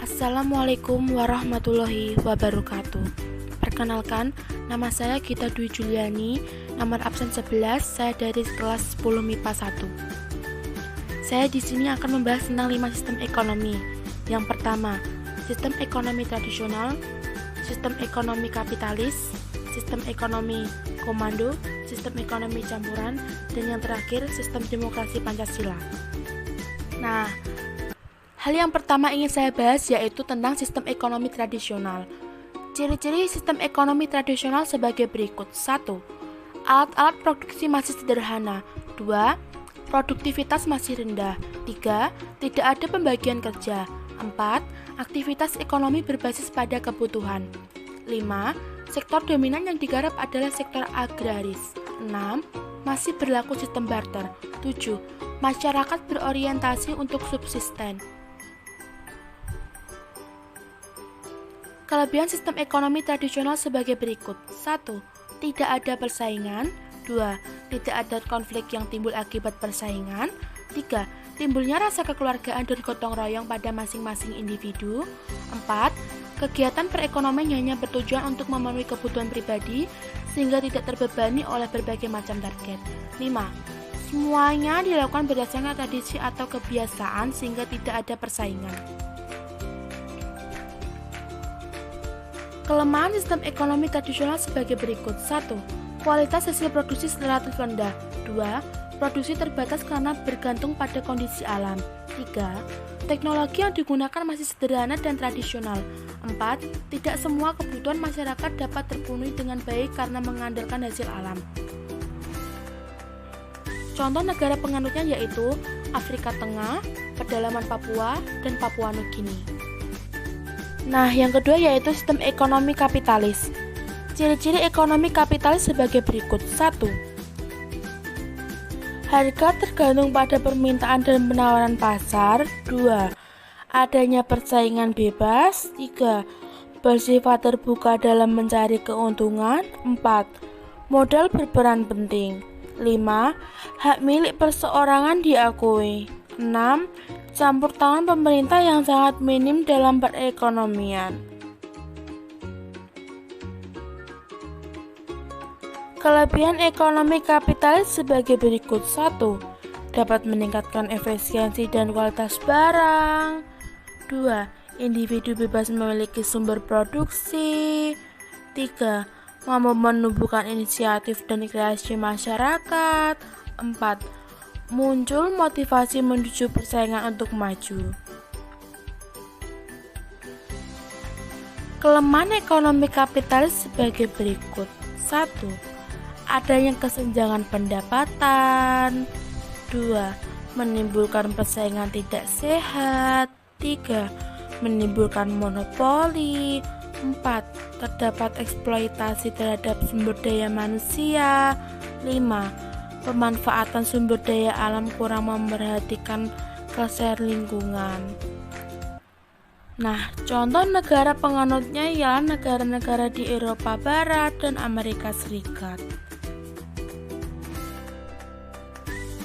Assalamualaikum warahmatullahi wabarakatuh. Perkenalkan, nama saya Gita Dwi Juliani, nomor absen 11, saya dari kelas 10 MIPA 1. Saya di sini akan membahas tentang 5 sistem ekonomi. Yang pertama, sistem ekonomi tradisional, sistem ekonomi kapitalis, sistem ekonomi komando, sistem ekonomi campuran, dan yang terakhir, sistem demokrasi Pancasila. Nah, hal yang pertama ingin saya bahas yaitu tentang sistem ekonomi tradisional. Ciri-ciri sistem ekonomi tradisional sebagai berikut. 1. Alat-alat produksi masih sederhana. 2. Produktivitas masih rendah. 3. Tidak ada pembagian kerja. 4. Aktivitas ekonomi berbasis pada kebutuhan. 5. Sektor dominan yang digarap adalah sektor agraris. 6. Masih berlaku sistem barter. 7. Masyarakat berorientasi untuk subsisten. Kelebihan sistem ekonomi tradisional sebagai berikut. 1. Tidak ada persaingan. 2. Tidak ada konflik yang timbul akibat persaingan. 3. Timbulnya rasa kekeluargaan dan gotong royong pada masing-masing individu. 4. Kegiatan perekonomian hanya bertujuan untuk memenuhi kebutuhan pribadi sehingga tidak terbebani oleh berbagai macam target. 5. Semuanya dilakukan berdasarkan tradisi atau kebiasaan sehingga tidak ada persaingan. Kelemahan sistem ekonomi tradisional sebagai berikut. 1. Kualitas hasil produksi relatif rendah. 2. Produksi terbatas karena bergantung pada kondisi alam. 3. Teknologi yang digunakan masih sederhana dan tradisional. 4. Tidak semua kebutuhan masyarakat dapat terpenuhi dengan baik karena mengandalkan hasil alam. Contoh negara penganutnya yaitu Afrika Tengah, pedalaman Papua, dan Papua Nugini. Nah, yang kedua yaitu sistem ekonomi kapitalis. Ciri-ciri ekonomi kapitalis sebagai berikut. 1. Harga tergantung pada permintaan dan penawaran pasar. 2. Adanya persaingan bebas. 3. Bersifat terbuka dalam mencari keuntungan. 4. Modal berperan penting. 5. Hak milik perseorangan diakui. 6. Campur tangan pemerintah yang sangat minim dalam perekonomian. Kelebihan ekonomi kapitalis sebagai berikut. 1. Dapat meningkatkan efisiensi dan kualitas barang. 2. Individu bebas memiliki sumber produksi. 3. Mampu menumbuhkan inisiatif dan kreasi masyarakat. 4. Muncul motivasi menuju persaingan untuk maju. Kelemahan ekonomi kapitalis sebagai berikut. 1. Adanya kesenjangan pendapatan. 2. Menimbulkan persaingan tidak sehat. 3. Menimbulkan monopoli. 4. Terdapat eksploitasi terhadap sumber daya manusia. 5. Pemanfaatan sumber daya alam kurang memperhatikan kelestarian lingkungan. Nah, contoh negara penganutnya ialah negara-negara di Eropa Barat dan Amerika Serikat.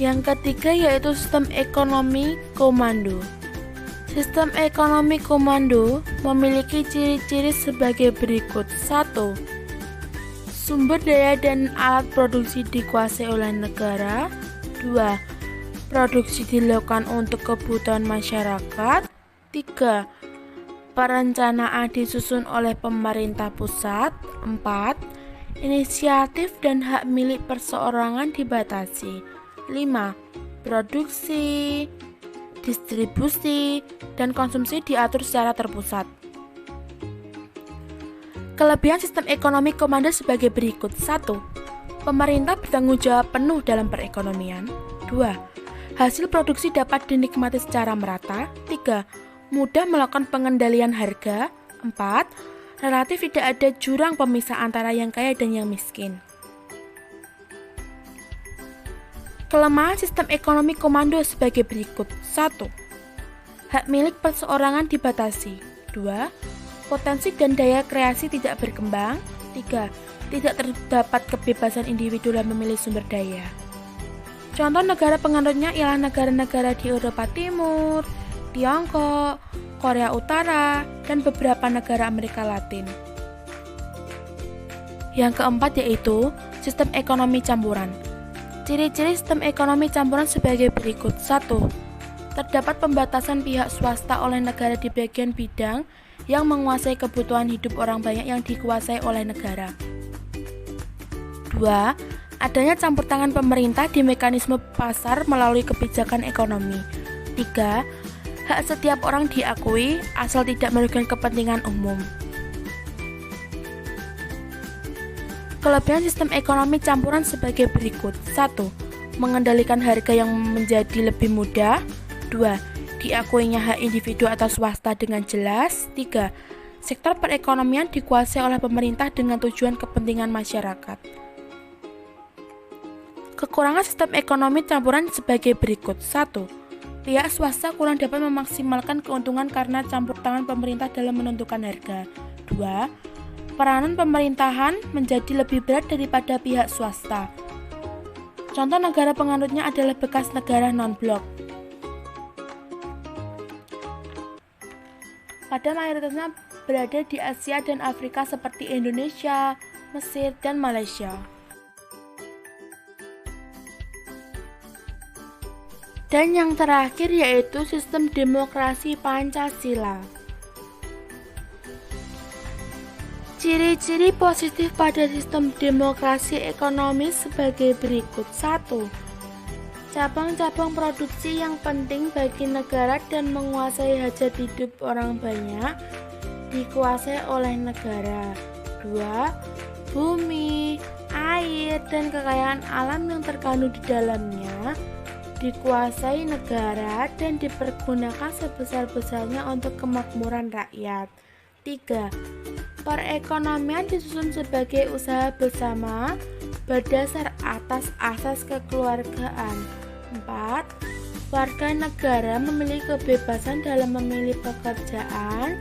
Yang ketiga yaitu sistem ekonomi komando. Sistem ekonomi komando memiliki ciri-ciri sebagai berikut. 1. Sumber daya dan alat produksi dikuasai oleh negara. 2. Produksi dilakukan untuk kebutuhan masyarakat. 3. Perencanaan disusun oleh pemerintah pusat. 4. Inisiatif dan hak milik perseorangan dibatasi. 5. Produksi, distribusi, dan konsumsi diatur secara terpusat. Kelebihan sistem ekonomi komando sebagai berikut. 1. Pemerintah bertanggung jawab penuh dalam perekonomian. 2. Hasil produksi dapat dinikmati secara merata. 3. Mudah melakukan pengendalian harga. 4. Relatif tidak ada jurang pemisah antara yang kaya dan yang miskin. Kelemahan sistem ekonomi komando sebagai berikut. 1. Hak milik perseorangan dibatasi. 2. Potensi dan daya kreasi tidak berkembang. 3. Tidak terdapat kebebasan individu dalam memilih sumber daya. Contoh negara penganutnya ialah negara-negara di Eropa Timur, Tiongkok, Korea Utara, dan beberapa negara Amerika Latin. Yang keempat yaitu sistem ekonomi campuran. Ciri-ciri sistem ekonomi campuran sebagai berikut. 1. Terdapat pembatasan pihak swasta oleh negara di bagian bidang yang menguasai kebutuhan hidup orang banyak yang dikuasai oleh negara. 2. Adanya campur tangan pemerintah di mekanisme pasar melalui kebijakan ekonomi. 3. Hak setiap orang diakui asal tidak merugikan kepentingan umum. Kelebihan sistem ekonomi campuran sebagai berikut. 1. Mengendalikan harga yang menjadi lebih mudah. 2. Diakuinya hak individu atau swasta dengan jelas. 3. Sektor perekonomian dikuasai oleh pemerintah dengan tujuan kepentingan masyarakat. Kekurangan sistem ekonomi campuran sebagai berikut. 1. Pihak swasta kurang dapat memaksimalkan keuntungan karena campur tangan pemerintah dalam menentukan harga. 2. Peranan pemerintahan menjadi lebih berat daripada pihak swasta. Contoh negara penganutnya adalah bekas negara non-blok. Pada mayoritasnya berada di Asia dan Afrika seperti Indonesia, Mesir, dan Malaysia. Dan yang terakhir yaitu sistem demokrasi Pancasila. Ciri-ciri positif pada sistem demokrasi ekonomi sebagai berikut. 1. Cabang-cabang produksi yang penting bagi negara dan menguasai hajat hidup orang banyak dikuasai oleh negara. 2. Bumi, air, dan kekayaan alam yang terkandung di dalamnya dikuasai negara dan dipergunakan sebesar-besarnya untuk kemakmuran rakyat. 3. Perekonomian disusun sebagai usaha bersama berdasar atas asas kekeluargaan. 4. Warga negara memiliki kebebasan dalam memilih pekerjaan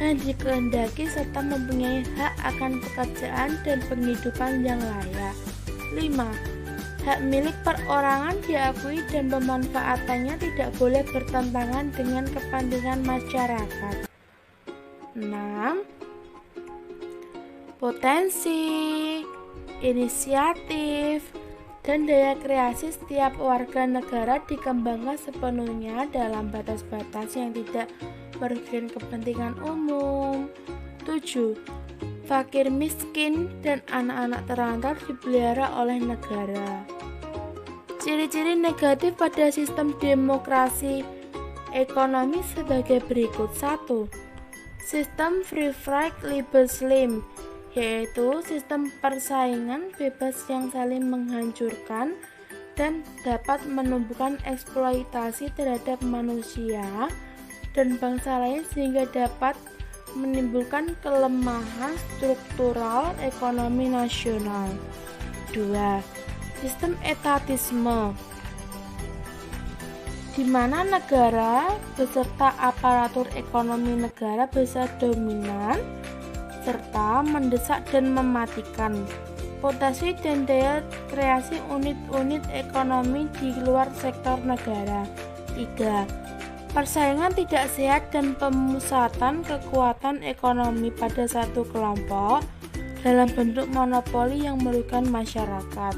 yang dikehendaki serta mempunyai hak akan pekerjaan dan penghidupan yang layak. 5. Hak milik perorangan diakui dan pemanfaatannya tidak boleh bertentangan dengan kepentingan masyarakat. 6. Potensi, inisiatif, dan daya kreasi setiap warga negara dikembangkan sepenuhnya dalam batas-batas yang tidak merugikan kepentingan umum. 7. Fakir miskin dan anak-anak terlantar dipelihara oleh negara. Ciri-ciri negatif pada sistem demokrasi ekonomi sebagai berikut. 1. Sistem free ride liberalism, yaitu sistem persaingan bebas yang saling menghancurkan dan dapat menumbuhkan eksploitasi terhadap manusia dan bangsa lain sehingga dapat menimbulkan kelemahan struktural ekonomi nasional. 2. Sistem etatisme, di mana negara beserta aparatur ekonomi negara besar dominan serta mendesak dan mematikan potensi dan daya kreasi unit-unit ekonomi di luar sektor negara. 3. Persaingan tidak sehat dan pemusatan kekuatan ekonomi pada satu kelompok dalam bentuk monopoli yang merugikan masyarakat.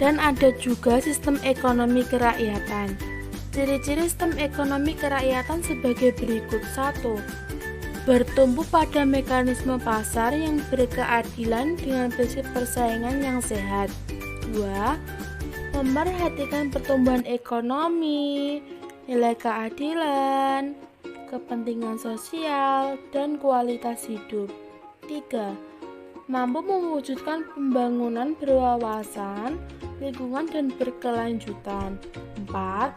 Dan ada juga sistem ekonomi kerakyatan. Ciri-ciri sistem ekonomi kerakyatan sebagai berikut. 1. Bertumbuh pada mekanisme pasar yang berkeadilan dengan prinsip persaingan yang sehat. 2. Memerhatikan pertumbuhan ekonomi, nilai keadilan, kepentingan sosial, dan kualitas hidup. 3. Mampu mewujudkan pembangunan berwawasan, lingkungan, dan berkelanjutan. 4.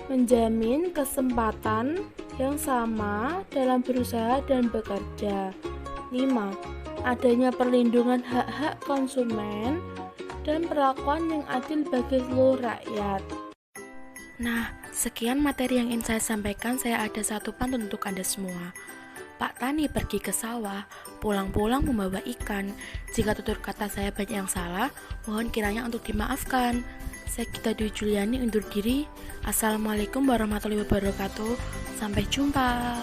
Menjamin kesempatan yang sama dalam berusaha dan bekerja. 5. Adanya perlindungan hak-hak konsumen dan perlakuan yang adil bagi seluruh rakyat. Nah, sekian materi yang ingin saya sampaikan. Saya ada satu pantun untuk Anda semua. Pak Tani pergi ke sawah, pulang-pulang membawa ikan. Jika tutur kata saya banyak yang salah, mohon kiranya untuk dimaafkan. Saya Gita Dwi Juliani undur diri. Assalamualaikum warahmatullahi wabarakatuh. Sampai jumpa.